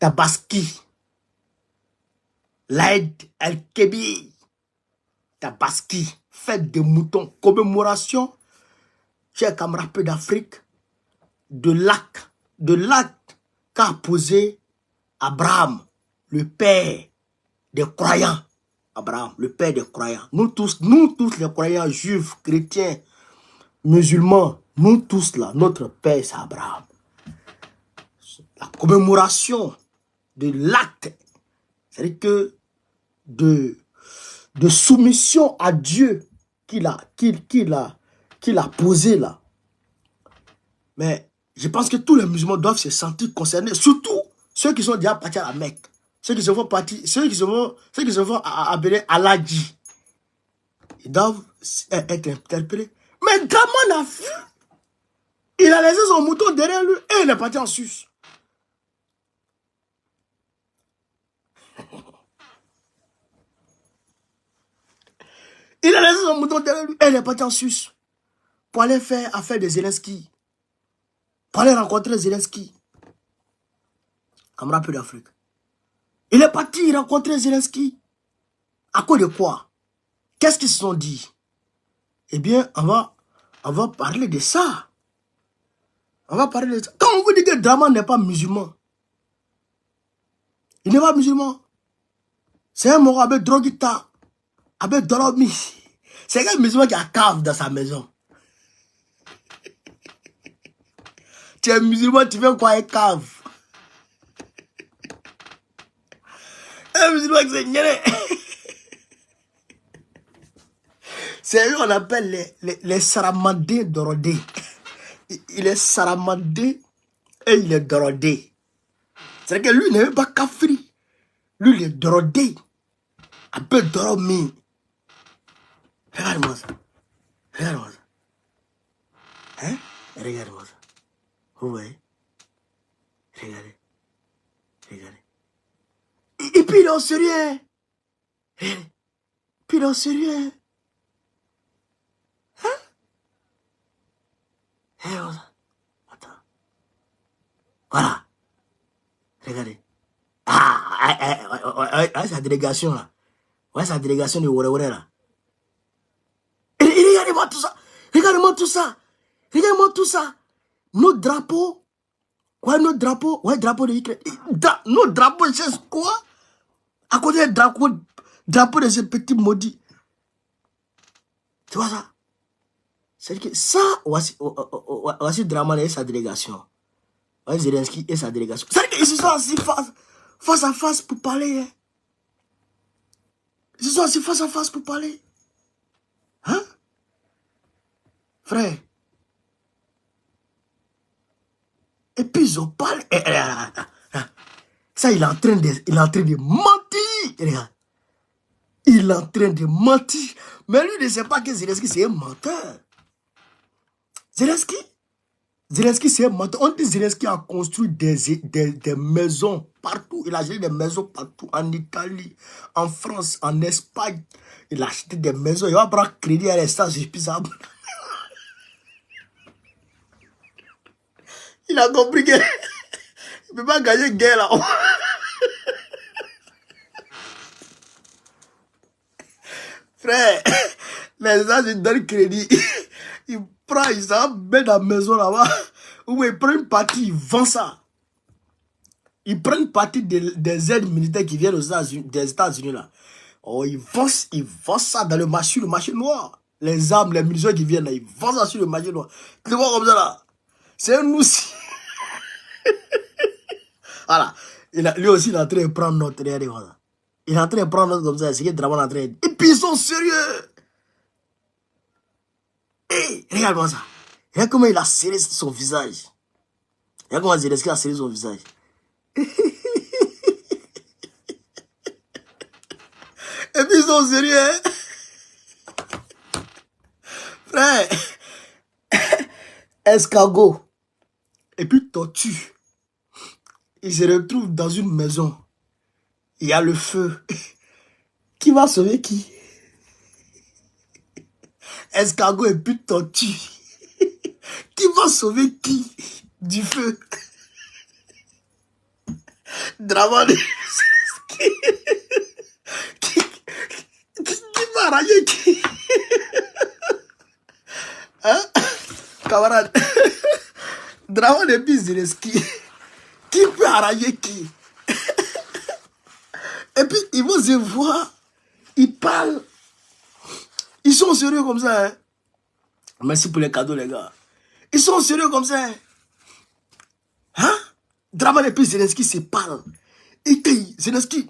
Tabaski, l'Aïd el-Kébir, Tabaski, fête des moutons, commémoration, chers camarades d'Afrique, de l'acte qu'a posé Abraham, le père des croyants. Abraham, le père des croyants. Nous tous les croyants juifs, chrétiens, musulmans, nous tous là, notre père c'est Abraham. La commémoration de l'acte, c'est-à-dire que de soumission à Dieu qu'il a posé là. Mais je pense que tous les musulmans doivent se sentir concernés, surtout ceux qui sont déjà partis à la Mecque, ceux qui se font appeler Al-Hajji. Ils doivent être interpellés. Mais Draman a vu. Il a laissé son mouton derrière lui et il est parti en sus. Il a laissé son mouton derrière lui et il est parti en sus. Pour aller faire affaire de Zelensky. Pour aller rencontrer Zelensky. Camarade d'Afrique. Il est parti rencontrer Zelensky. À cause de quoi? Qu'est-ce qu'ils se sont dit? Eh bien, on va parler de ça. On va parler de ça. Quand on vous dit que Draman n'est pas musulman, il n'est pas musulman. C'est un mort avec Droguita, avec Doromi. C'est un musulman qui a cave dans sa maison. Tu es musulman, tu fais quoi avec cave? Un musulman qui s'est gêné. C'est eux qu'on appelle les saramandés dorodés. Il est saramandé et il est dorodé. C'est-à-dire que lui n'est même pas kafri. Lui, il est dorodé. Un peu doromi. Regarde-moi ça. Regarde-moi ça. Hein? Regarde-moi ça. Vous voyez? Regardez. Regardez. Et puis il est au sérieux. Puis il est au sérieux. Hein? Regarde ça. Attends. Voilà. Regardez. Sa délégation là. Ouais, sa délégation de Wore là. Et regardez-moi tout ça. Regardez-moi tout ça. Regardez-moi tout ça. Nos drapeaux. Ouais, nos drapeaux. Ouais, drapeau de Ukraine. Nos drapeaux, c'est quoi? À côté des drapeaux de ces petits maudits. Tu vois ça? C'est-à-dire que ça, voici Draman et sa délégation. Voici Zelensky et sa délégation. C'est-à-dire qu'ils se sont assis face à face pour parler. Hein? Ils se sont assis face à face pour parler. Hein? Frère. Et puis ils ont parlé. Ça, il est en train de mentir. Regarde. Il est en train de mentir. Mais lui ne sait pas que Zelensky, c'est un menteur. Zelensky, c'est un menteur. On dit Zelensky a construit des maisons partout. Il a acheté des maisons partout. En Italie, en France, en Espagne. Il a acheté des maisons. Il va prendre crédit à l'instant. Il a compris qu'il ne peut pas gagner une guerre là. Frère, les gens ils donnent crédit. Ils prennent, ils s'en mettent dans la maison là-bas. Ou ils prennent une partie, ils vendent ça. Ils prennent partie des aides militaires qui viennent des États-Unis là. Oh, ils vendent ça dans le marché noir. Les armes, les munitions qui viennent là, ils vendent ça sur le marché noir. Tu vois comme ça là. C'est un aussi. Voilà. Lui aussi, il est en train de prendre notre. Il est en train de prendre notre comme ça. C'est qu'il est en train de. Et puis ils sont sérieux. Hey, regarde-moi ça. Regarde comment il a serré son visage. Regarde comment Zelensky a serré son visage. Et puis ils sont sérieux. Hein? Frère. Escargot. Et puis tortue. Il se retrouve dans une maison. Il y a le feu. Qui va sauver qui? Escargot et puis tortue. Qui va sauver qui du feu? Draman qui va railler qui? Hein? Camarade. Draman et puis Zelensky. Qui peut arranger qui? Et puis ils vont se voir. Ils parlent. Ils sont sérieux comme ça. Hein? Merci pour les cadeaux, les gars. Ils sont sérieux comme ça. Hein? Draman et puis Zelensky se parlent. Et Zelensky,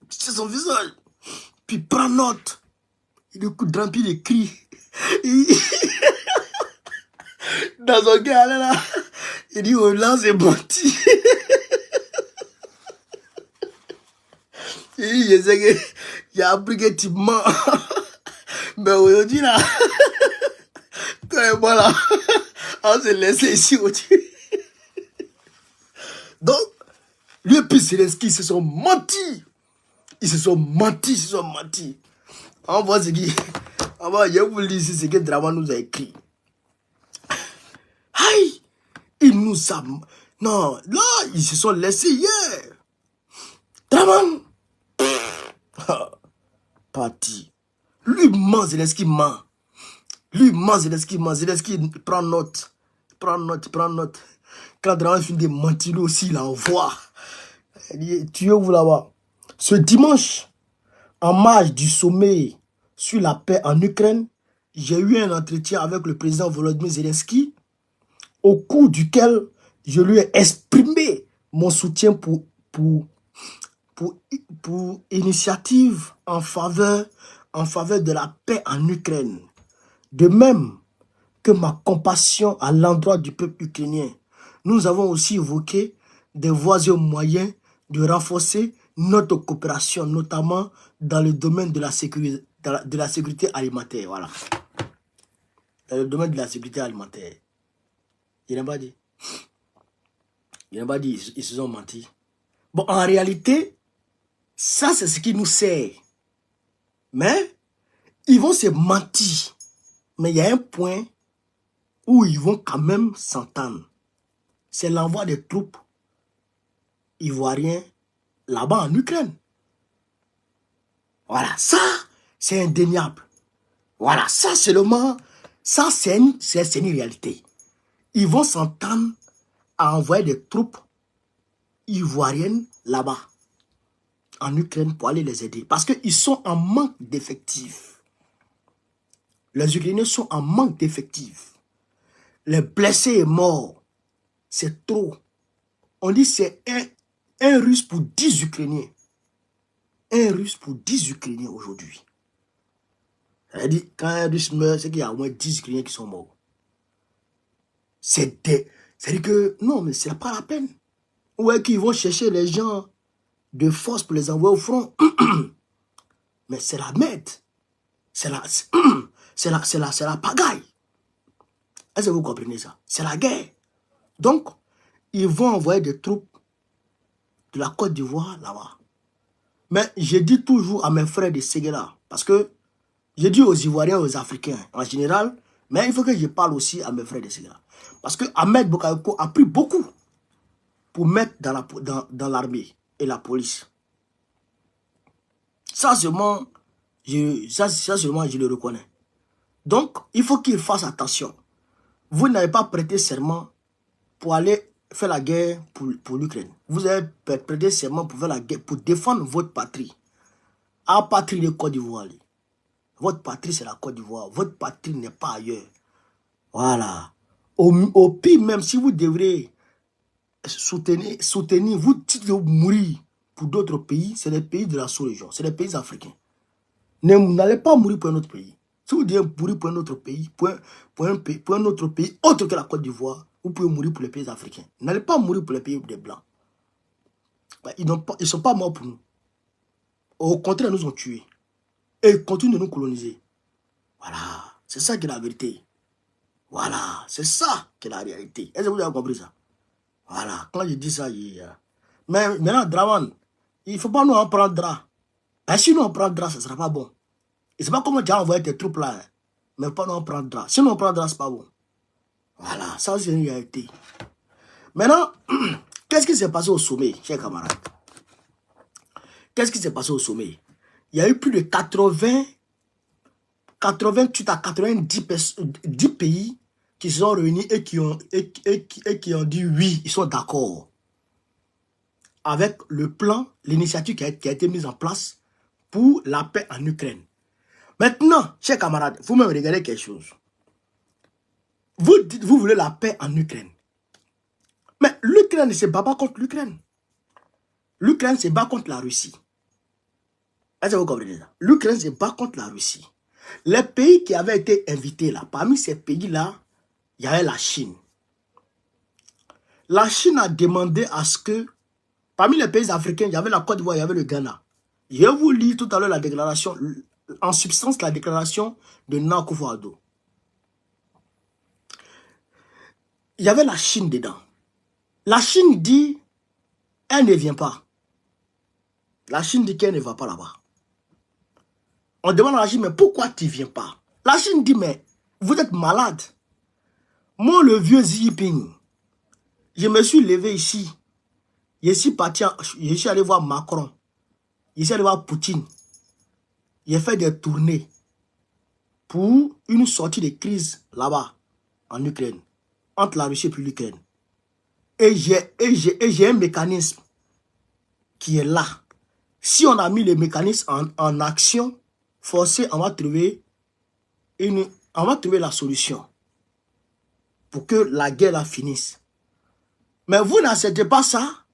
c'est son visage. Puis il prend note. Il écoute Drampi, il écrit. Dans son cœur, là, il dit, oh là, c'est menti. Je sais qu'il a appris que tu mens. Mais aujourd'hui, là, toi et moi, là, on s'est laissé ici aujourd'hui. Donc, lui et puis Zelensky, ils se sont mentis. Ils se sont mentis. On voit ce qui... je vous le dis ici, ce que Draman nous a écrit. Aïe! Il nous a... Non, là, ils se sont laissés hier. Draman! Parti. Lui ment, Zelensky ment. Zelensky prend note. Quand Draman finit de mentir, lui aussi, il envoie. Il dit, tuez-vous là-bas. Ce dimanche, en marge du sommet sur la paix en Ukraine, j'ai eu un entretien avec le président Volodymyr Zelensky, au cours duquel je lui ai exprimé mon soutien pour initiative en faveur de la paix en Ukraine. De même que ma compassion à l'endroit du peuple ukrainien. Nous avons aussi évoqué des voies et moyens de renforcer notre coopération, notamment dans le domaine de la sécurité alimentaire. Voilà. Dans le domaine de la sécurité alimentaire. Il n'a pas dit. Ils se sont menti. Bon, en réalité, ça c'est ce qui nous sert. Mais, ils vont se mentir. Mais il y a un point où ils vont quand même s'entendre. C'est l'envoi des troupes ivoiriennes là-bas en Ukraine. Voilà, ça, c'est indéniable. Voilà, ça seulement, ça c'est une réalité. Ils vont s'entendre à envoyer des troupes ivoiriennes là-bas, en Ukraine, pour aller les aider. Parce qu'ils sont en manque d'effectifs. Les Ukrainiens sont en manque d'effectifs. Les blessés et morts, c'est trop. On dit que c'est un Russe pour 10 Ukrainiens. Un Russe pour 10 Ukrainiens aujourd'hui. C'est-à-dire, quand un Russe meurt, c'est qu'il y a au moins 10 Ukrainiens qui sont morts. C'est-à-dire que, non, mais c'est pas la peine. Ou est-ce qu'ils vont chercher les gens de force pour les envoyer au front? Mais c'est la merde. C'est la pagaille. Est-ce que vous comprenez ça? C'est la guerre. Donc, ils vont envoyer des troupes de la Côte d'Ivoire là-bas. Mais je dis toujours à mes frères de Séguéla, parce que je dis aux Ivoiriens, aux Africains en général, mais il faut que je parle aussi à mes frères de Séguéla. Parce que Ahmed Bakayoko a pris beaucoup pour mettre dans l'armée et la police. Ça seulement, je le reconnais. Donc, il faut qu'il fasse attention. Vous n'avez pas prêté serment pour aller faire la guerre pour l'Ukraine. Vous avez prêté serment pour faire la guerre, pour défendre votre patrie. À patrie de Côte d'Ivoire. Votre patrie, c'est la Côte d'Ivoire. Votre patrie n'est pas ailleurs. Voilà. Au pire, même si vous devrez soutenir, vous dites que vous mourir pour d'autres pays, c'est les pays de la sous-région, c'est les pays africains. N'allez pas mourir pour un autre pays. Si vous devez mourir pour un autre pays, pour un autre pays autre que la Côte d'Ivoire, vous pouvez mourir pour les pays africains. N'allez pas mourir pour les pays des Blancs. Ils ne sont pas morts pour nous. Au contraire, ils nous ont tués. Et ils continuent de nous coloniser. Voilà. C'est ça qui est la vérité. Voilà. C'est ça qui est la réalité. Est-ce que vous avez compris ça? Voilà. Quand je dis ça, mais maintenant, Draman, il ne faut pas nous en prendre drap. Et si nous en prendre drap, ça ne sera pas bon. Et c'est pas comment tu as envoyé tes troupes là. Hein. Mais pas nous en prendre drap. Si nous en prendre drap, ce n'est pas bon. Voilà. Ça, c'est une réalité. Maintenant, Qu'est-ce qui s'est passé au sommet, chers camarades? Qu'est-ce qui s'est passé au sommet? Il y a eu plus de 88 à 10 pays qui se sont réunis et qui ont dit oui, ils sont d'accord avec le plan, l'initiative qui a été mise en place pour la paix en Ukraine. Maintenant, chers camarades, vous me regardez quelque chose. Vous dites, vous voulez la paix en Ukraine. Mais l'Ukraine ne se bat pas contre l'Ukraine. L'Ukraine se bat contre la Russie. Est-ce que vous comprenez ça? L'Ukraine se bat contre la Russie. Les pays qui avaient été invités là, parmi ces pays-là, il y avait la Chine. La Chine a demandé à ce que, parmi les pays africains, il y avait la Côte d'Ivoire, il y avait le Ghana. Je vais vous lire tout à l'heure la déclaration, en substance la déclaration de Nana Akufo-Addo. Il y avait la Chine dedans. La Chine dit, elle ne vient pas. La Chine dit qu'elle ne va pas là-bas. On demande à la Chine, mais pourquoi tu ne viens pas? La Chine dit, mais vous êtes malade. Moi, le vieux Xi Jinping, je me suis levé ici. Je suis allé voir Macron. Je suis allé voir Poutine. J'ai fait des tournées pour une sortie de crise là-bas, en Ukraine, entre la Russie et l'Ukraine. Et j'ai un mécanisme qui est là. Si on a mis le mécanisme en action, forcé, on va trouver la solution pour que la guerre la finisse. Mais vous n'acceptez pas ça,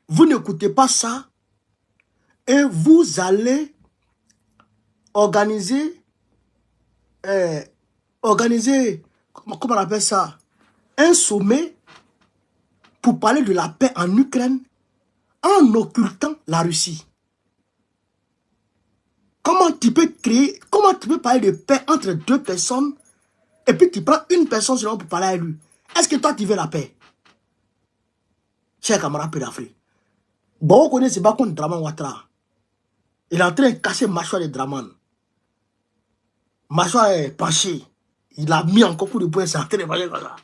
vous n'écoutez pas ça, et vous allez organiser, comment on appelle ça, un sommet pour parler de la paix en Ukraine en occultant la Russie. Comment tu peux parler de paix entre deux personnes et puis tu prends une personne seulement pour parler à lui? Est-ce que toi tu veux la paix? Cher camarade peu d'Afrique. Bon, on connaît, c'est pas contre Draman Ouattara. Il est en train de casser le mâchoire de Draman. Mâchoire est penché. Il a mis encore coup de poing, c'est en train de manger comme ça.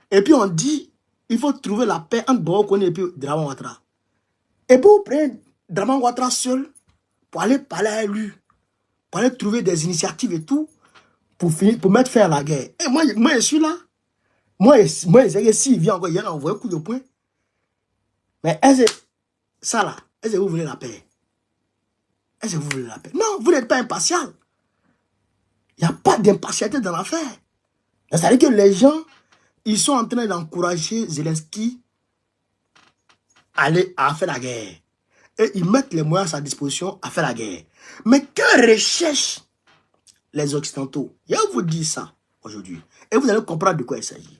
Et puis on dit, il faut trouver la paix entre Bon et puis Draman Ouattara. Et puis vous prenez Draman Ouattara seul pour aller parler à lui, pour aller trouver des initiatives et tout, pour mettre fin à la guerre. Et moi je suis là. Moi, s'il vient encore, il a envoyé un coup de poing. Mais est-ce que ça là, est-ce que vous voulez la paix? Est-ce que vous voulez la paix? Non, vous n'êtes pas impartial. Il n'y a pas d'impartialité dans l'affaire. C'est-à-dire que les gens, ils sont en train d'encourager Zelensky à faire la guerre. Et ils mettent les moyens à sa disposition à faire la guerre. Mais que recherchent les Occidentaux? Je vais vous dire ça aujourd'hui. Et vous allez comprendre de quoi il s'agit.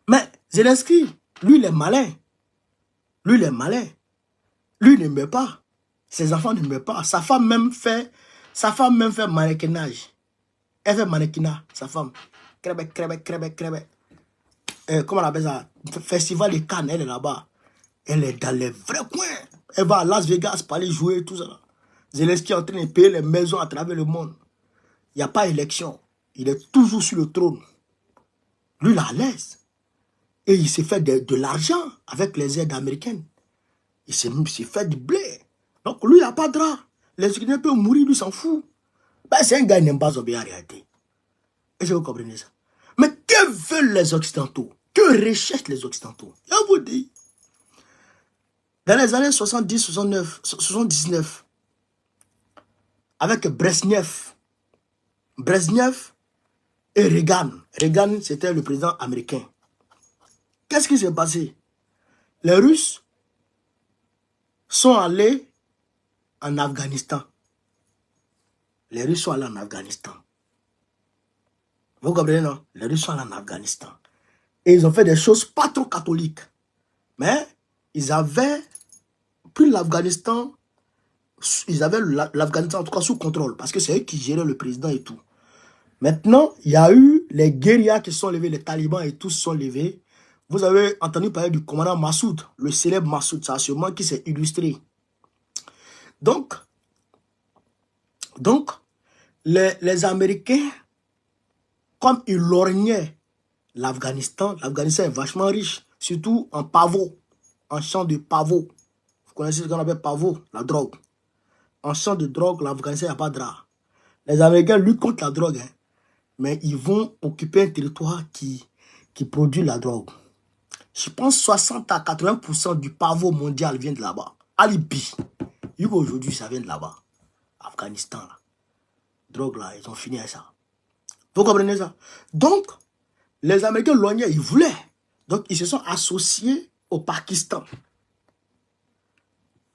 Mais Zelensky, lui, il est malin. Lui, il est malin. Lui, il ne meurt pas. Ses enfants ne meurent pas. Sa femme même fait mannequinage. Elle fait mannequinat, sa femme. Crébé. Comment on appelle ça? Festival de Cannes, elle est là-bas. Elle est dans les vrais coins. Elle va à Las Vegas pour aller jouer, tout ça. Zelensky est en train de payer les maisons à travers le monde. Il n'y a pas d'élection. Il est toujours sur le trône. Lui, il est à l'aise. Et il s'est fait de l'argent avec les aides américaines. Il s'est fait du blé. Donc lui, il n'a pas de drap. Les Ukrainiens peuvent mourir, lui s'en fout. Ben, c'est un gars qui n'aime pas Zobé en réalité. Est-ce que vous comprenez ça? Mais que veulent les Occidentaux? Que recherchent les Occidentaux? Je vous dis. Dans les années 70, 69, 79, avec Brezhnev et Reagan. Reagan, c'était le président américain. Qu'est-ce qui s'est passé? Les Russes sont allés en Afghanistan. Les Russes sont allés en Afghanistan. Vous comprenez, non? Les Russes sont allés en Afghanistan. Et ils ont fait des choses pas trop catholiques. Mais ils avaient pris l'Afghanistan. Ils avaient l'Afghanistan en tout cas sous contrôle. Parce que c'est eux qui géraient le président et tout. Maintenant, il y a eu les guérillas qui se sont levés, les talibans et tous se sont levés. Vous avez entendu parler du commandant Massoud, le célèbre Massoud, c'est sûrement qui s'est illustré. Donc les Américains, comme ils lorgnaient l'Afghanistan est vachement riche. surtout en pavot, en champ de pavot. Vous connaissez ce qu'on appelle pavot, la drogue. En champ de drogue, l'Afghanistan, il n'y a pas de drap. Les Américains luttent contre la drogue, hein, mais ils vont occuper un territoire qui produit la drogue. Je pense 60 à 80% du pavot mondial vient de là-bas. À Libye. Aujourd'hui, ça vient de là-bas. Afghanistan, là. Drogue, là, ils ont fini avec ça. Vous comprenez ça? Donc, les Américains lognaient, ils voulaient. Donc, ils se sont associés au Pakistan.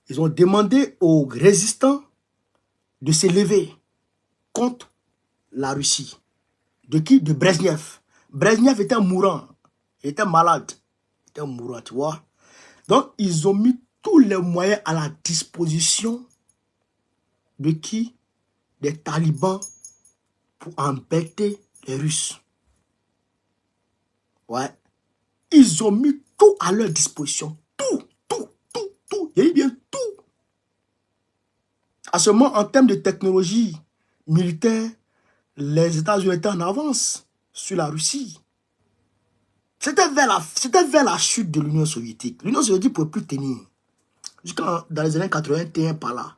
Ils ont demandé aux résistants de s'élever contre la Russie. De qui? De Brezhnev. Brezhnev était mourant. Il était malade. Il était mourant, tu vois. Donc, ils ont mis tous les moyens à la disposition de qui? Des talibans pour embêter les Russes. Ouais. Ils ont mis tout à leur disposition. Tout. Il y a eu bien tout. À ce moment, en termes de technologie militaire, les États-Unis étaient en avance sur la Russie. C'était vers la chute de l'Union soviétique. L'Union soviétique ne pouvait plus tenir. Jusqu'à dans les années 81 par là.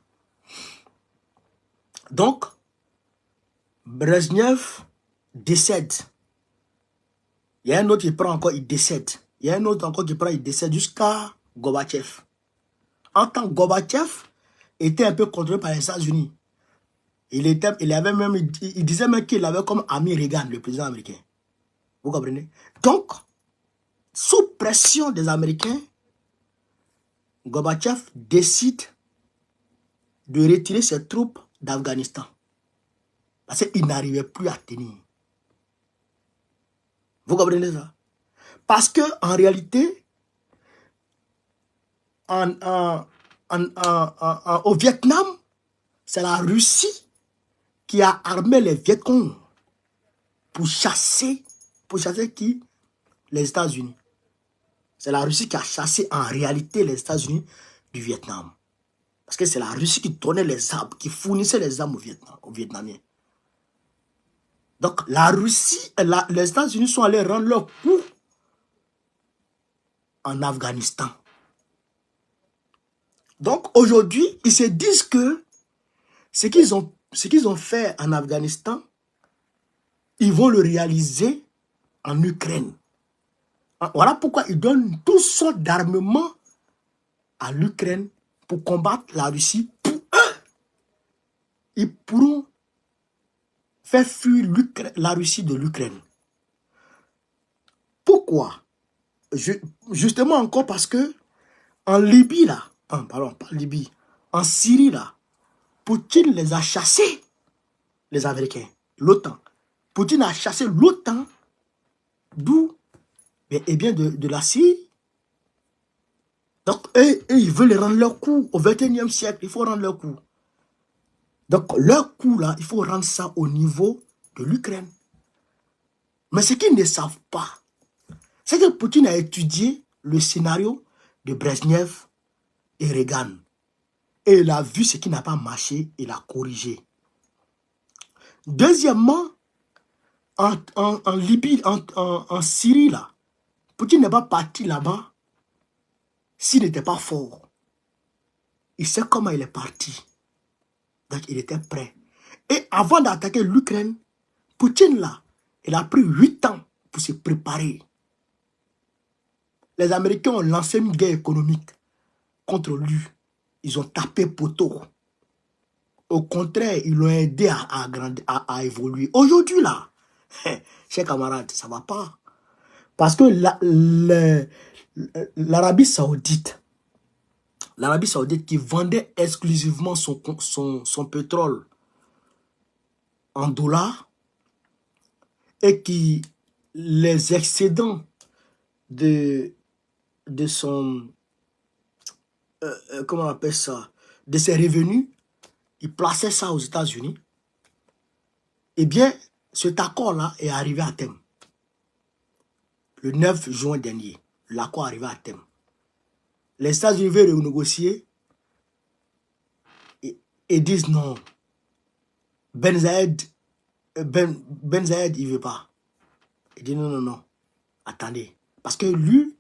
Donc, Brezhnev décède. Il y a un autre qui prend encore, il décède. Il y a un autre encore qui prend, il décède jusqu'à Gorbatchev. En tant que Gorbatchev était un peu contrôlé par les États-Unis. Il disait même qu'il avait comme ami Reagan, le président américain. Vous comprenez? Donc, sous pression des Américains, Gorbatchev décide de retirer ses troupes d'Afghanistan. Parce qu'il n'arrivait plus à tenir. Vous comprenez ça? Parce que en réalité, au Vietnam, c'est la Russie qui a armé les Vietcong pour chasser qui? Les États-Unis. C'est la Russie qui a chassé en réalité les États-Unis du Vietnam. Parce que c'est la Russie qui donnait les armes, qui fournissait les armes aux Vietnamiens. Donc la Russie, les États-Unis sont allés rendre leur coup en Afghanistan. Donc aujourd'hui, ils se disent que ce qu'ils ont fait en Afghanistan, ils vont le réaliser en Ukraine. Voilà pourquoi ils donnent toutes sortes d'armements à l'Ukraine pour combattre la Russie. Pour eux, ils pourront faire fuir la Russie de l'Ukraine. Pourquoi? Justement encore parce que en Libye, là, pardon, pas Libye, en Syrie, là, Poutine les a chassés, les Américains, l'OTAN. Poutine a chassé l'OTAN, d'où? Eh bien, de la Syrie. Donc, eux, ils veulent rendre leur coup. Au XXIe siècle, il faut rendre leur coup. Donc, leur coup, là, il faut rendre ça au niveau de l'Ukraine. Mais ce qu'ils ne savent pas, c'est que Poutine a étudié le scénario de Brezhnev et Reagan. Et il a vu ce qui n'a pas marché, il a corrigé. Deuxièmement, en Libye, en Syrie, là, Poutine n'est pas parti là-bas s'il n'était pas fort. Il sait comment il est parti. Donc, il était prêt. Et avant d'attaquer l'Ukraine, Poutine, là, il a pris 8 ans pour se préparer. Les Américains ont lancé une guerre économique contre lui. Ils ont tapé poteau. Au contraire, ils l'ont aidé à évoluer. Aujourd'hui, là, chers camarades, ça ne va pas. Parce que l'Arabie Saoudite qui vendait exclusivement son pétrole en dollars et qui, les excédents de son, comment on appelle ça, de ses revenus, il plaçait ça aux États-Unis. Eh bien, cet accord-là est arrivé à terme. Le 9 juin dernier, l'accord est arrivé à terme. Les États-Unis veulent renégocier et disent non. Ben Zayed, il ne veut pas. Il dit non. Attendez. Parce que lui,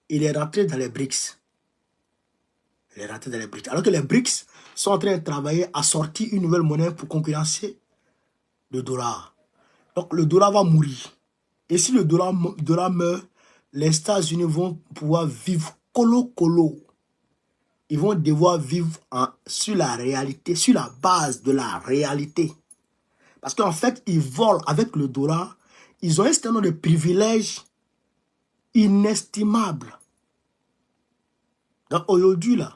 il est rentré dans les BRICS. Il est rentré dans les BRICS. Alors que les BRICS sont en train de travailler à sortir une nouvelle monnaie pour concurrencer le dollar. Donc le dollar va mourir. Et si le dollar meurt, les États-Unis vont pouvoir vivre colo-colo. Ils vont devoir vivre sur la réalité, sur la base de la réalité. Parce qu'en fait, ils volent avec le dollar. Ils ont un certain nombre de privilèges inestimables. Donc aujourd'hui, là,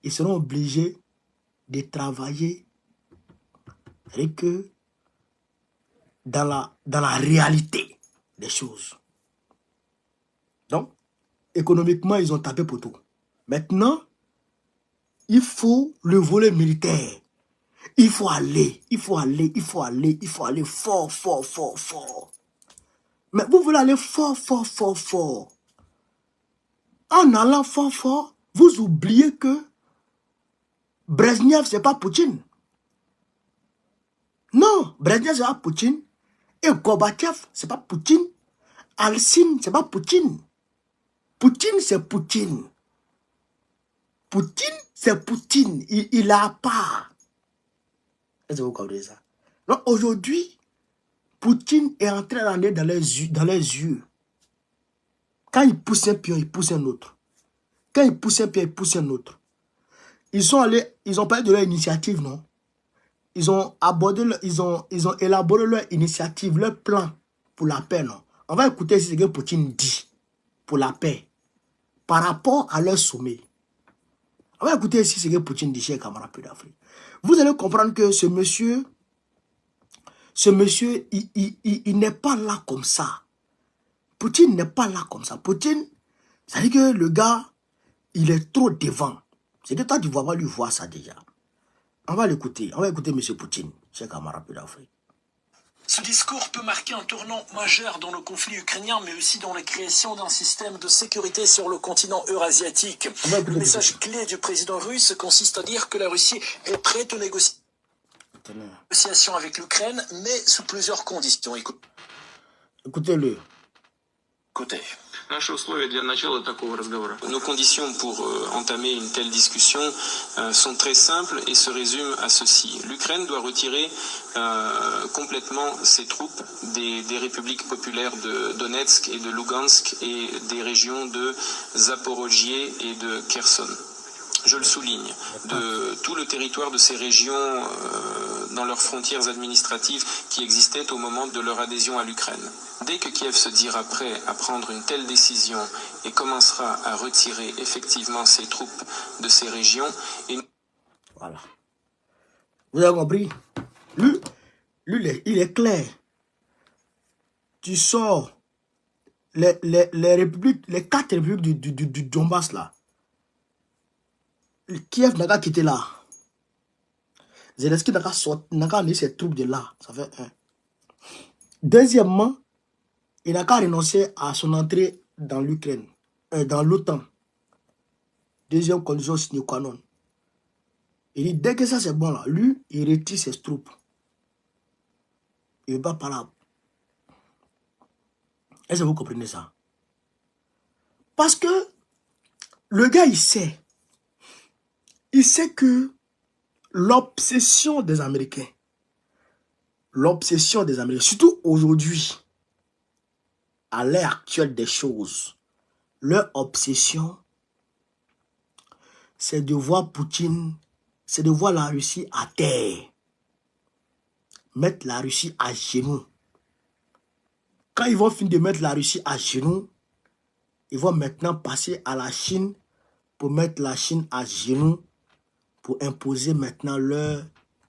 ils seront obligés de travailler avec que dans la réalité des choses. Donc, économiquement, ils ont tapé pour tout. Maintenant, il faut le volet militaire. Il faut aller fort, fort, fort, fort. Mais vous voulez aller fort, fort, fort, fort. En allant fort, fort, vous oubliez que Brezhnev, ce n'est pas Poutine. Non, Brezhnev, ce n'est pas Poutine. Et Gorbatchev, ce n'est pas Poutine. Alcine, ce n'est pas Poutine. Poutine, c'est Poutine. Poutine, c'est Poutine. Il a part. Est-ce que vous comprenez ça? Donc aujourd'hui, Poutine est en train d'aller dans les yeux. Quand il pousse un pion, il pousse un autre. Quand il pousse un pion, il pousse un autre. Ils ont parlé de leur initiative, non? Ils ont élaboré leur initiative, leur plan pour la paix, non? On va écouter ce que Poutine dit pour la paix par rapport à leur sommet. On va écouter ici ce que Poutine dit, chers camarades d'Afrique. Vous allez comprendre que ce monsieur, il n'est pas là comme ça. Poutine n'est pas là comme ça. Poutine, ça veut dire que le gars, il est trop devant. C'est que toi, tu vas lui voir ça déjà. On va l'écouter. On va écouter M. Poutine, chers camarades d'Afrique. Ce discours peut marquer un tournant majeur dans le conflit ukrainien, mais aussi dans la création d'un système de sécurité sur le continent eurasiatique. Le message clé du président russe consiste à dire que la Russie est prête aux négociations avec l'Ukraine, mais sous plusieurs conditions. Écoutez-le. Écoutez. Nos conditions pour entamer une telle discussion sont très simples et se résument à ceci. L'Ukraine doit retirer complètement ses troupes des républiques populaires de Donetsk et de Lugansk et des régions de Zaporojie et de Kherson. Je le souligne, de tout le territoire de ces régions dans leurs frontières administratives qui existaient au moment de leur adhésion à l'Ukraine. Dès que Kiev se dira prêt à prendre une telle décision et commencera à retirer effectivement ses troupes de ces régions... Voilà. Vous avez compris? Lui, il est clair. Tu sors les républiques, les 4 républiques du Donbass là. Kiev n'a qu'à quitter là. Zelensky n'a qu'à amener ses troupes de là. Ça fait un. Deuxièmement, il n'a qu'à renoncer à son entrée dans l'Ukraine, dans l'OTAN. Deuxième condition sine qua non. Il dit, dès que ça c'est bon là, lui, il retire ses troupes. Il ne va pas là. Est-ce que vous comprenez ça? Parce que le gars, il sait que l'obsession des Américains, surtout aujourd'hui, à l'ère actuelle des choses, leur obsession, c'est de voir Poutine, c'est de voir la Russie à terre, mettre la Russie à genoux. Quand ils vont finir de mettre la Russie à genoux, ils vont maintenant passer à la Chine pour mettre la Chine à genoux, pour imposer maintenant leur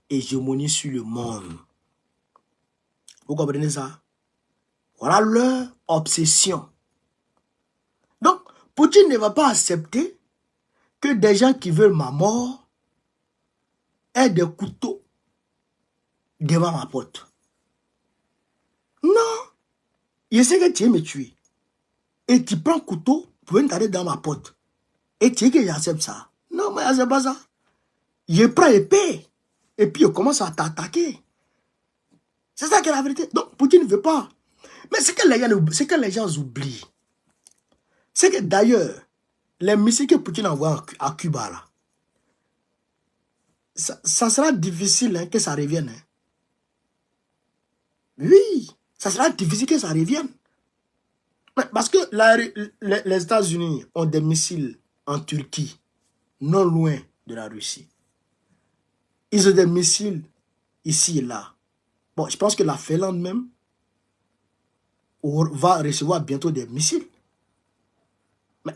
hégémonie sur le monde. Vous comprenez ça? Voilà leur obsession. Donc, Poutine ne va pas accepter que des gens qui veulent ma mort aient des couteaux devant ma porte. Non. Il sait que tu veux me tuer. Et tu prends un couteau pour venir t'aller dans ma porte. Et tu dis que j'accepte ça. Non, mais c'est pas ça. Je prends épée. Et puis je commence à t'attaquer. C'est ça qui est la vérité. Donc, Poutine ne veut pas. Mais c'est que les gens oublient. C'est que d'ailleurs, les missiles que Poutine envoie à Cuba, là, ça sera difficile hein, que ça revienne. Hein. Oui, ça sera difficile que ça revienne. Parce que les États-Unis ont des missiles en Turquie, non loin de la Russie. Ils ont des missiles ici et là. Bon, je pense que la Finlande même va recevoir bientôt des missiles.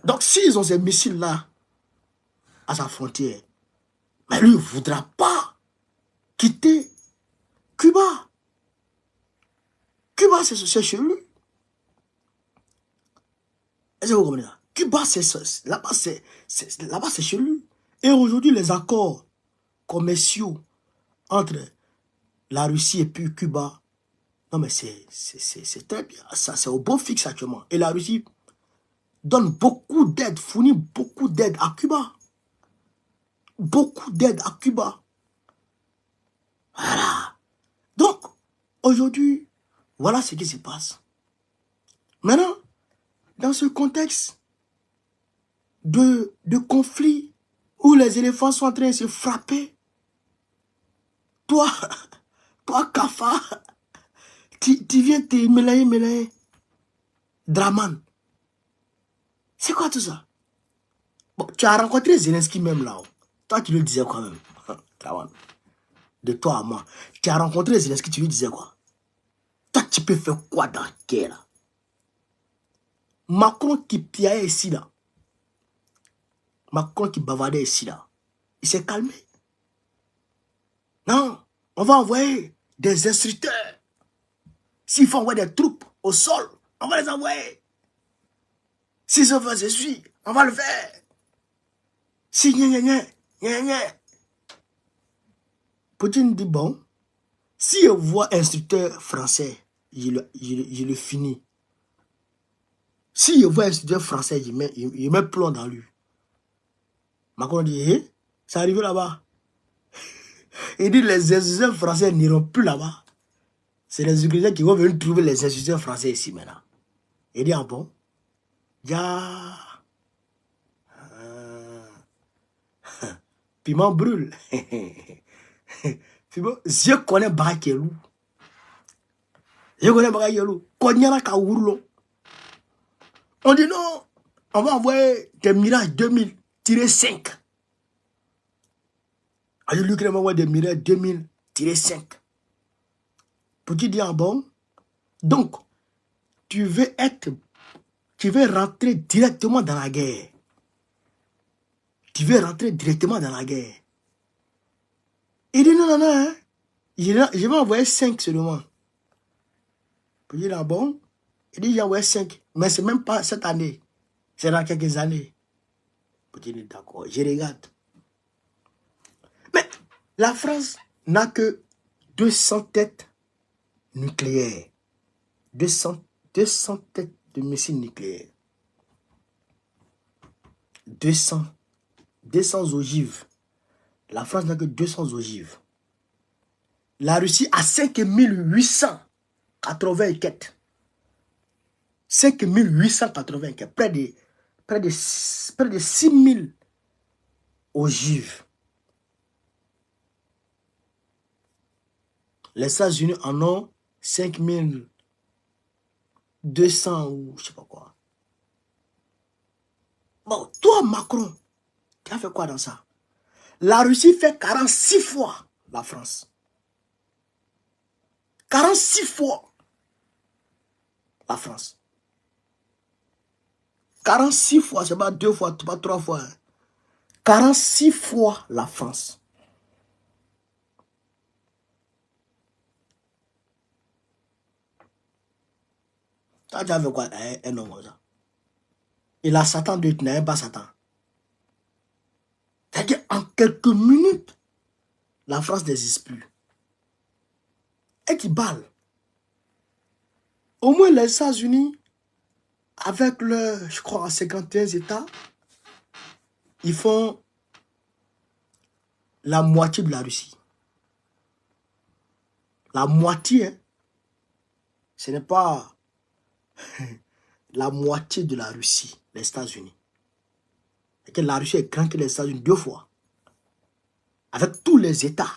Donc, s'ils ont ces missiles-là à sa frontière, mais lui ne voudra pas quitter Cuba. Cuba, c'est chez lui. Est-ce que vous comprenez ça? Cuba, là-bas, c'est chez lui. Et aujourd'hui, les accords commerciaux entre la Russie et puis Cuba, non mais c'est très bien. Ça, c'est au beau fixe actuellement. Et la Russie donne beaucoup d'aide, fournit beaucoup d'aide à Cuba. Beaucoup d'aide à Cuba. Voilà. Donc, aujourd'hui, voilà ce qui se passe. Maintenant, dans ce contexte de conflit où les éléphants sont en train de se frapper, toi, Kafa, tu viens te mêler. Draman. C'est quoi tout ça? Bon, tu as rencontré Zelensky même là-haut. Toi, tu lui disais quoi même? Draman. De toi à moi. Tu as rencontré Zelensky, tu lui disais quoi? Toi, tu peux faire quoi dans la guerre là? Macron qui piaillait ici là. Macron qui bavardait ici là. Il s'est calmé. Non, on va envoyer des instructeurs. S'il faut envoyer des troupes au sol, on va les envoyer. Si ça veut, je suis, on va le faire. Si gna. Poutine dit bon, si je vois instructeur français, je le finis. Si je vois instructeur français, il met plomb dans lui. Macron dit, eh, c'est arrivé là-bas. Il dit les instructeurs français n'iront plus là-bas. C'est les Ukrainiens qui vont venir trouver les instructeurs français ici maintenant. Il dit, ah bon? Ya. Piment brûle. Je connais Barakelou. Je connais Barakelou. Konyana Kaourlo. On dit non, on va envoyer des Mirage 2000-5. Alors l'Ukraine va envoyer des Mirage 2000-5. Pour qui dire bon? Donc, tu veux rentrer directement dans la guerre. Tu veux rentrer directement dans la guerre. Il dit non, hein. Je vais envoyer 5 seulement. Pour dire bon, il dit j'ai envoyé 5. Mais c'est même pas cette année. C'est dans quelques années. Pour dire d'accord, je regarde. Mais la France n'a que 200 têtes nucléaires. 200 têtes de missiles nucléaires. 200 ogives. La France n'a que 200 ogives. La Russie a 5884. 5884. Près de 6000 ogives. Les États-Unis en ont 5200 ou je sais pas quoi. Bon, toi, Macron, tu as fait quoi dans ça? La Russie fait 46 fois la France. 46 fois la France. 46 fois, c'est pas 2 fois, pas 3 fois. 46 fois la France. Tu as déjà vu quoi un homme comme ça? Il a Satan de tu n'as pas Satan. C'est-à-dire en quelques minutes, la France n'existe plus. Et qui balle. Au moins les États-Unis, avec le, je crois, 51 États, ils font la moitié de la Russie. La moitié, hein. Ce n'est pas la moitié de la Russie, les États-Unis. Et que la Russie est grande que les États-Unis 2 fois. Avec tous les États.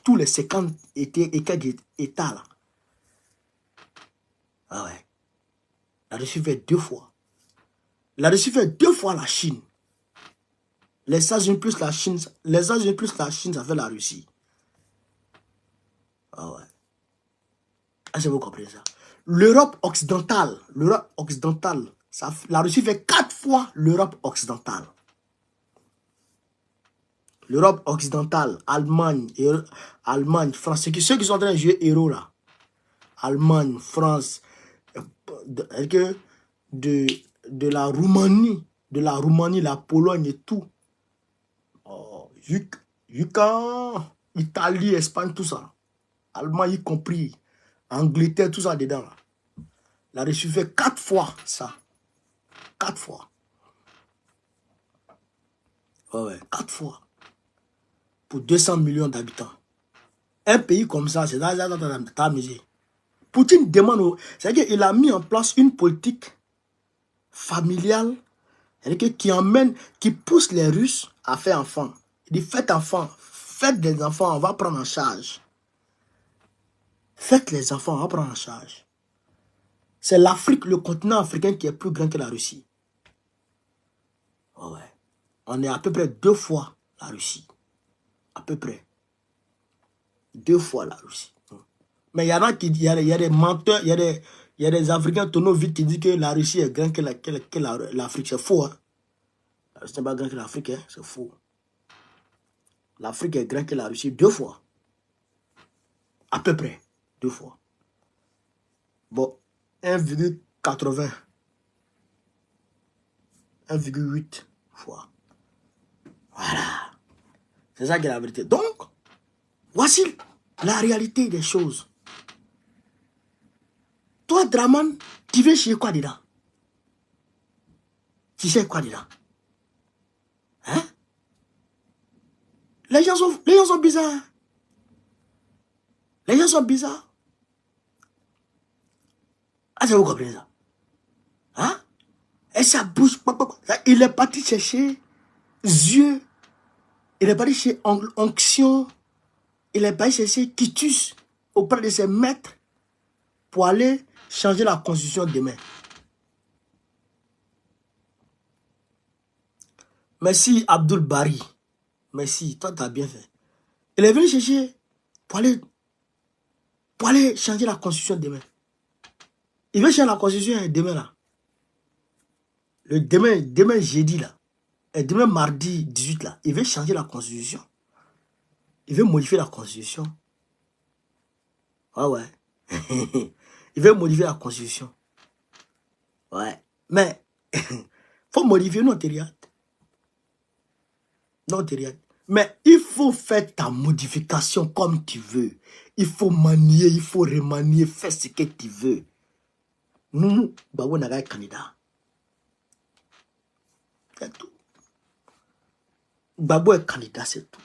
Tous les 50 États là. Ah ouais. La Russie fait 2 fois. La Russie fait 2 fois la Chine. Les États-Unis plus la Chine. Les États-Unis plus la Chine, ça fait la Russie. Ah ouais. Est-ce que vous comprenez ça? L'Europe occidentale, la Russie fait 4 fois l'Europe occidentale. L'Europe occidentale, Allemagne, France, ceux qui sont en train de jouer héros là. Allemagne, France, de la Roumanie, la Pologne et tout. Oh, Italie, Espagne, tout ça. Allemagne y compris. Angleterre, tout ça dedans là. La Russie fait 4 fois ça. 4 fois. Ouais, 4 fois. Pour 200 millions d'habitants. Un pays comme ça, c'est amusé. Poutine demande, c'est-à-dire qu'il a mis en place une politique familiale qui pousse les Russes à faire enfant. Il dit faites des enfants, on va prendre en charge. Faites les enfants, on va prendre en charge. C'est l'Afrique, le continent africain qui est plus grand que la Russie. Oh ouais. On est à peu près 2 fois la Russie. À peu près. 2 fois la Russie. Mais il y en a qui disent, il y a des menteurs, il y a des Africains tonneaux vite qui disent que la Russie est grande que l'Afrique. C'est faux. Hein? La Russie n'est pas grande que l'Afrique, hein? C'est faux. L'Afrique est grande que la Russie 2 fois. À peu près 2 fois. Bon, 1,80. 1,8 fois. Voilà. C'est ça qui est la vérité. Donc, voici la réalité des choses. Toi, Draman, tu veux chier quoi dedans? Tu sais quoi dedans? Hein? Les gens sont bizarres. Les gens sont bizarres. Ah, ça vous comprenez ça? Hein? Et ça bouge. Il est parti chercher yeux. Il est parti chercher onction. Il est parti chercher quitus auprès de ses maîtres pour aller changer la constitution demain. Merci Abdul Bari. Merci, toi tu as bien fait. Il est venu chercher pour aller changer la constitution demain. Il veut changer la constitution demain là. Demain jeudi là. Et demain mardi 18 là. Il veut changer la constitution. Il veut modifier la constitution. Ah ouais. Il veut modifier la constitution. Ouais. Mais, faut modifier notre théâtre. Mais il faut faire ta modification comme tu veux. Il faut manier, il faut remanier, faire ce que tu veux. Nous, Babou n'a pas candidat. C'est tout. Babou est candidat, c'est tout.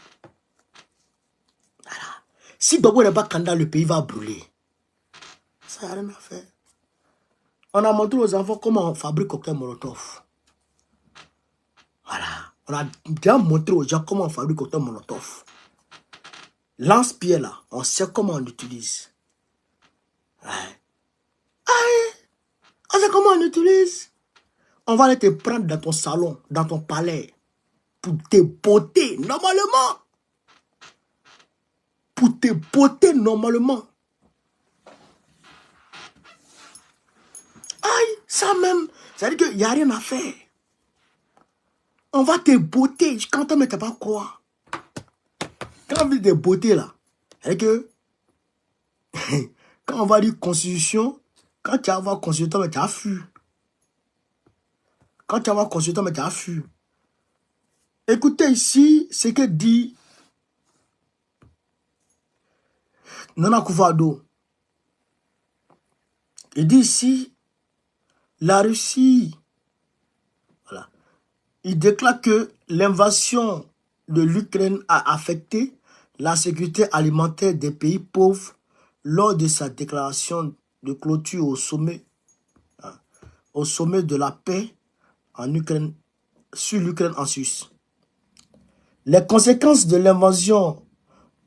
Voilà. Si Babou n'est pas candidat, le pays va brûler. Ça n'a rien à faire. On a montré aux enfants comment on fabrique cocktail Molotov. Voilà. On a déjà montré aux gens comment on fabrique cocktail Molotov. Lance-pierre là, on sait comment on l'utilise. Ouais. On sait comment on l'utilise. On va aller te prendre dans ton salon, dans ton palais, pour te botter normalement. Pour te botter normalement. Aïe, ça même, ça veut dire qu'il n'y a rien à faire. On va te botter quand on ne met pas quoi. Quand on veut te botter là, c'est que quand on va dire constitution, quand tu vas voir constitution, mais tu as fui. Quand tu vas voir constitution, mais tu as fui. Écoutez ici ce que dit Nana Akufo-Addo. Il dit ici, la Russie, voilà, il déclare que l'invasion de l'Ukraine a affecté la sécurité alimentaire des pays pauvres lors de sa déclaration de clôture au sommet au sommet de la paix en Ukraine, sur l'Ukraine en Suisse. Les conséquences de l'invasion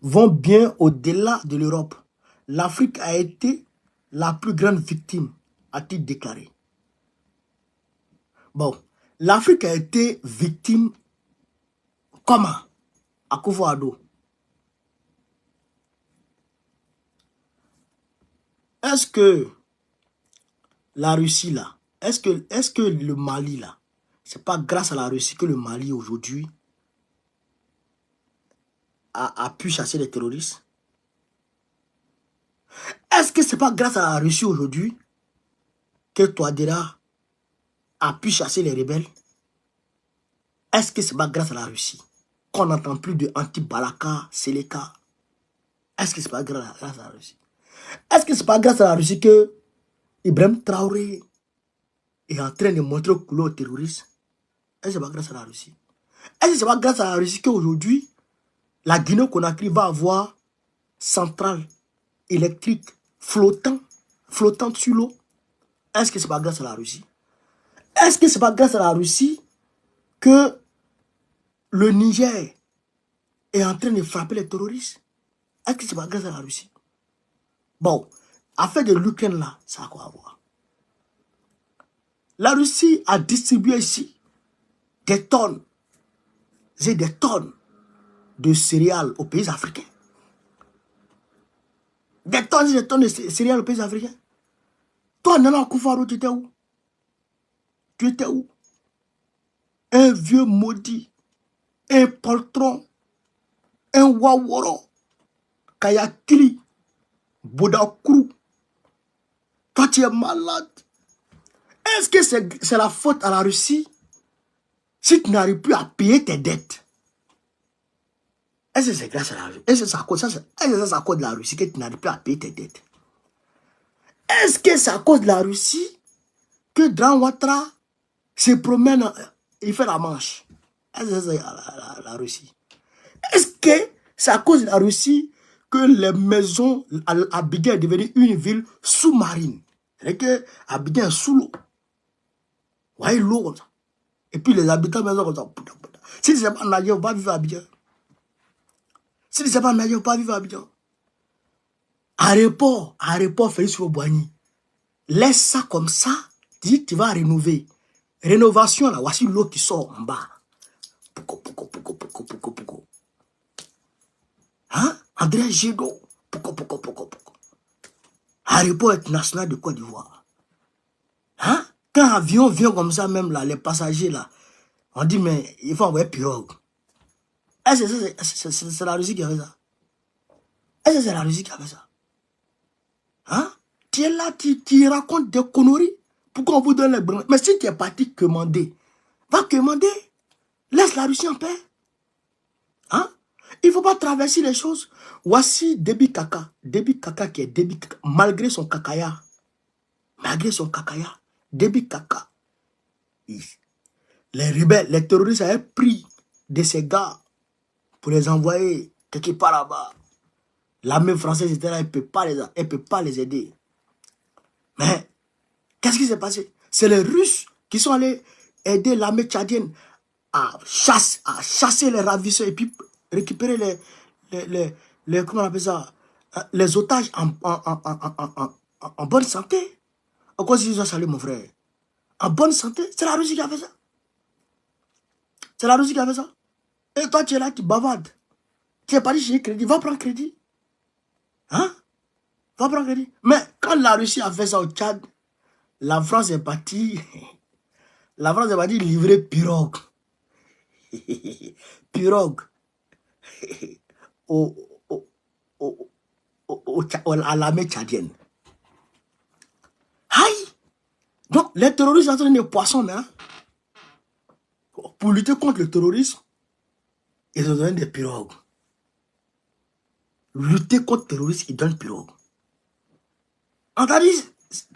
vont bien au-delà de l'Europe. L'Afrique a été la plus grande victime, a-t-il déclaré. Bon, l'Afrique a été victime comment? Akufo-Addo. Est-ce que la Russie là, est-ce que le Mali là, c'est pas grâce à la Russie que le Mali aujourd'hui a pu chasser les terroristes? Est-ce que c'est pas grâce à la Russie aujourd'hui que Touadéra a pu chasser les rebelles? Est-ce que c'est pas grâce à la Russie qu'on n'entend plus de anti-Balaka, Seleka? Est-ce que c'est pas grâce à la Russie? Est-ce que c'est pas grâce à la Russie que Ibrahim Traoré est en train de montrer le couloir aux terroristes? Est-ce que c'est pas grâce à la Russie? Est-ce que c'est pas grâce à la Russie qu'aujourd'hui, la Guinée-Conakry va avoir centrale électrique flottante sur l'eau? Est-ce que c'est pas grâce à la Russie? Est-ce que c'est pas grâce à la Russie que le Niger est en train de frapper les terroristes? Est-ce que c'est pas grâce à la Russie? Bon, affaire de l'Ukraine là, ça a quoi à voir? La Russie a distribué ici des tonnes et des tonnes de céréales aux pays africains. Des tonnes et des tonnes de céréales aux pays africains. Toi, Nana Akufo-Addo, tu étais où? Tu étais où? Un vieux maudit, un poltron, un waworo, Kayakili, Bodakourou. Toi, tu es malade. Est-ce que c'est la faute à la Russie si tu n'arrives plus à payer tes dettes? Est-ce que c'est grâce à la Russie? Est-ce que c'est à cause de la Russie que tu n'arrives plus à payer tes dettes? Est-ce que c'est à cause de la Russie que Dran Ouattara se promène, il fait la manche? Est-ce que c'est la Russie? Est-ce que c'est à cause de la Russie que les maisons, Abidjan est devenue une ville sous-marine? C'est que Abidjan est sous l'eau. Vous voyez l'eau comme ça. Et puis les habitants de la maison comme ça. Si ce n'est pas nager, on va vivre à Abidjan. Si ce n'est pas nager, on va vivre à Abidjan. Aéroport Félix Houphouët-Boigny. Laisse ça comme ça. Dis, tu vas rénover. Rénovation, là, voici l'eau qui sort en bas. Pouko. Hein? André Gédo. Pouko. Aéroport international de Côte d'Ivoire. Hein? Quand l'avion vient comme ça, même là, les passagers là, on dit, mais il faut envoyer pirogue. Est-ce que c'est la Russie qui a fait ça? Est-ce que c'est la Russie qui a fait ça? Hein? Tu es là, tu racontes des conneries. Pourquoi on vous donne les bras? Mais si tu es parti commander, va commander. Laisse la Russie en paix. Hein? Il ne faut pas traverser les choses. Voici Déby Kaka. Déby Kaka qui est Déby Kaka. Malgré son kakaya. Déby Kaka. Les rebelles, les terroristes avaient pris de ces gars pour les envoyer quelque part là-bas. L'armée française était là, elle ne peut pas les aider. Mais, qu'est-ce qui s'est passé? C'est les Russes qui sont allés aider l'armée tchadienne à chasser les ravisseurs et puis récupérer comment on appelle ça, les otages en bonne santé. En quoi ils ont salé mon frère? En bonne santé? C'est la Russie qui a fait ça. C'est la Russie qui a fait ça. Et toi, tu es là, tu bavardes. Tu es parti chez crédit, va prendre crédit. Hein? Va prendre crédit. Mais quand la Russie a fait ça au Tchad, la France est partie. La France est partie livrer pirogue. Pirogue. À l'armée tchadienne. Aïe! Donc, les terroristes sont des poissons, hein? Pour lutter contre le terrorisme, ils ont donné des pirogues. Lutter contre le terrorisme, ils donnent pirogues. On t'a dit,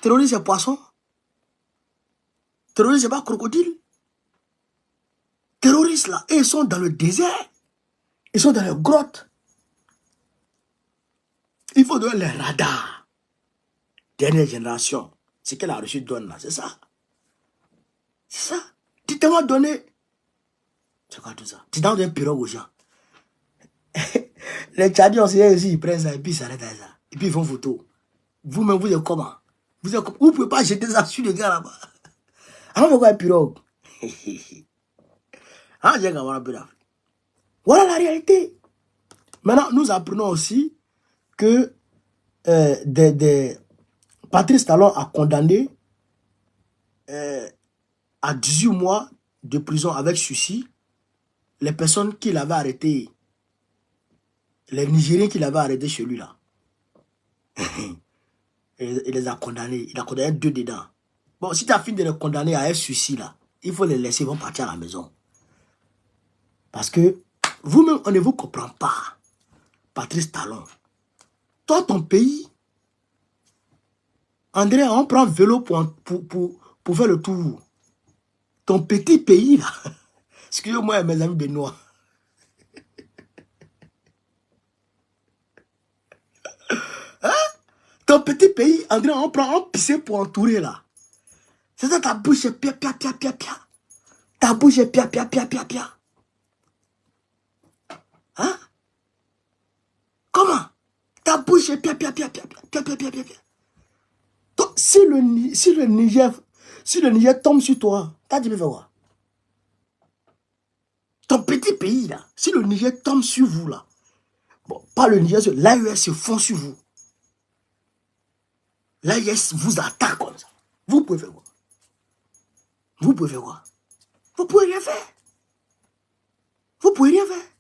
terroriste c'est poisson. Terroriste c'est pas crocodile. Terroristes là, ils sont dans le désert. Ils sont dans les grottes. Il faut donner les radars. Dernière génération. Ce que la Russie donne là, c'est ça. C'est ça. Tu t'es donné. C'est quoi tout ça? Tu donnes un pirogue aux gens. Les Tchadiens aussi, ils prennent ça et puis ils s'arrêtent à ça. Et puis ils font photo. Vous-même, vous êtes comment? Vous ne pouvez pas jeter ça sur les gars là-bas. Alors pourquoi un pirogue? Ah, j'ai un peu d'Afrique. Voilà la réalité. Maintenant, nous apprenons aussi que Patrice Talon a condamné à 18 mois de prison avec sursis les personnes qu'il avait arrêtées, les Nigériens qu'il avait arrêtés chez lui là. Il les a condamnés. Il a condamné 2 dedans. Bon, si tu as fini de les condamner à un sursis là, il faut les laisser, ils vont partir à la maison. Parce que vous-même, on ne vous comprend pas. Patrice Talon. Toi, ton pays, André, on prend vélo pour faire le tour. Ton petit pays, là. Excusez-moi, mes amis béninois. Hein? Ton petit pays, André, on prend un pisser pour entourer, là. C'est ça, ta bouche est pia, pia, pia, pia, pia. Ta bouche est pia, pia, pia, pia, pia. Hein? Comment? Ta bouche est pia, pia, pia, pia, pia, pia, pia, pia, pia. Donc, si le Niger tombe sur toi, t'as dit, mais fais quoi? Ton petit pays, là, si le Niger tombe sur vous, là, bon, pas le Niger, l'AES se fond sur vous. L'AES vous attaque comme ça. Vous pouvez faire quoi? Vous pouvez faire quoi? Vous pouvez rien faire. Vous pouvez rien faire.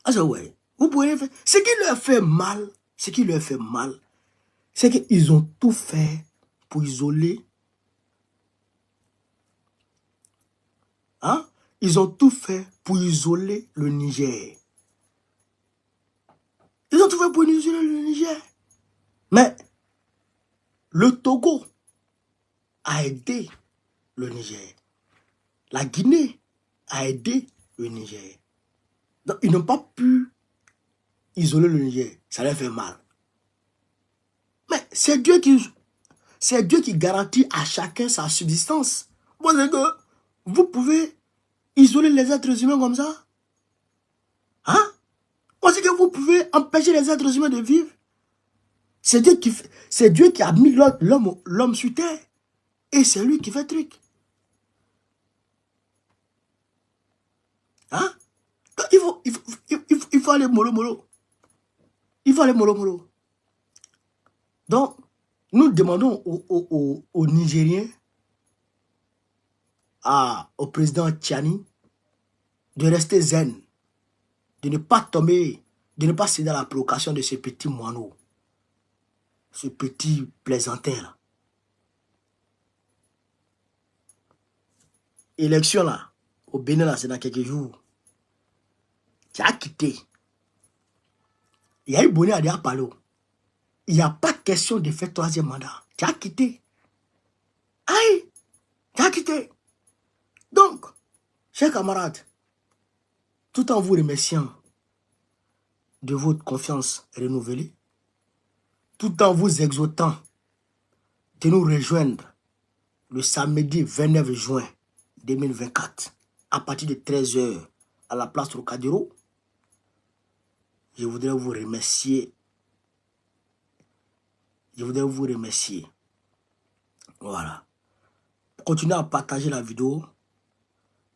Ah, ouais. Vous pouvez rien faire. Ce qui leur fait mal, c'est qu'ils ont tout fait pour isoler. Hein? Ils ont tout fait pour isoler le Niger. Ils ont tout fait pour isoler le Niger. Mais le Togo a aidé le Niger. La Guinée a aidé le Niger. Donc, ils n'ont pas pu isoler le Niger. Ça leur fait mal. Mais c'est Dieu qui garantit à chacun sa subsistance. Vous savez que vous pouvez isoler les êtres humains comme ça? Hein? Vous savez que vous pouvez empêcher les êtres humains de vivre? C'est Dieu qui a mis l'homme sur terre. Et c'est lui qui fait le truc. Hein? Il faut aller mollo. Il faut aller mollo. Donc, nous demandons aux Nigériens, au président Tchani, de rester zen, de ne pas tomber, de ne pas céder à la provocation de ce petit moineau, ce petit plaisantin là. Élection là, au Bénin là, c'est dans quelques jours. Tu as quitté. Il y a eu bonnet à dire Palo. Il n'y a pas question de faire 3e mandat. Tu as quitté. Aïe, tu as quitté. Donc, chers camarades, tout en vous remerciant de votre confiance renouvelée, tout en vous exhortant de nous rejoindre le samedi 29 juin 2024 à partir de 13 h à la place Trocadéro, je voudrais vous remercier. Voilà. Continuez à partager la vidéo.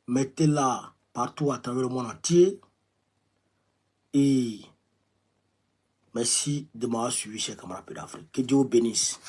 Mettez-la partout à travers le monde entier. Et merci de m'avoir suivi, chers camarades d'Afrique. Que Dieu vous bénisse.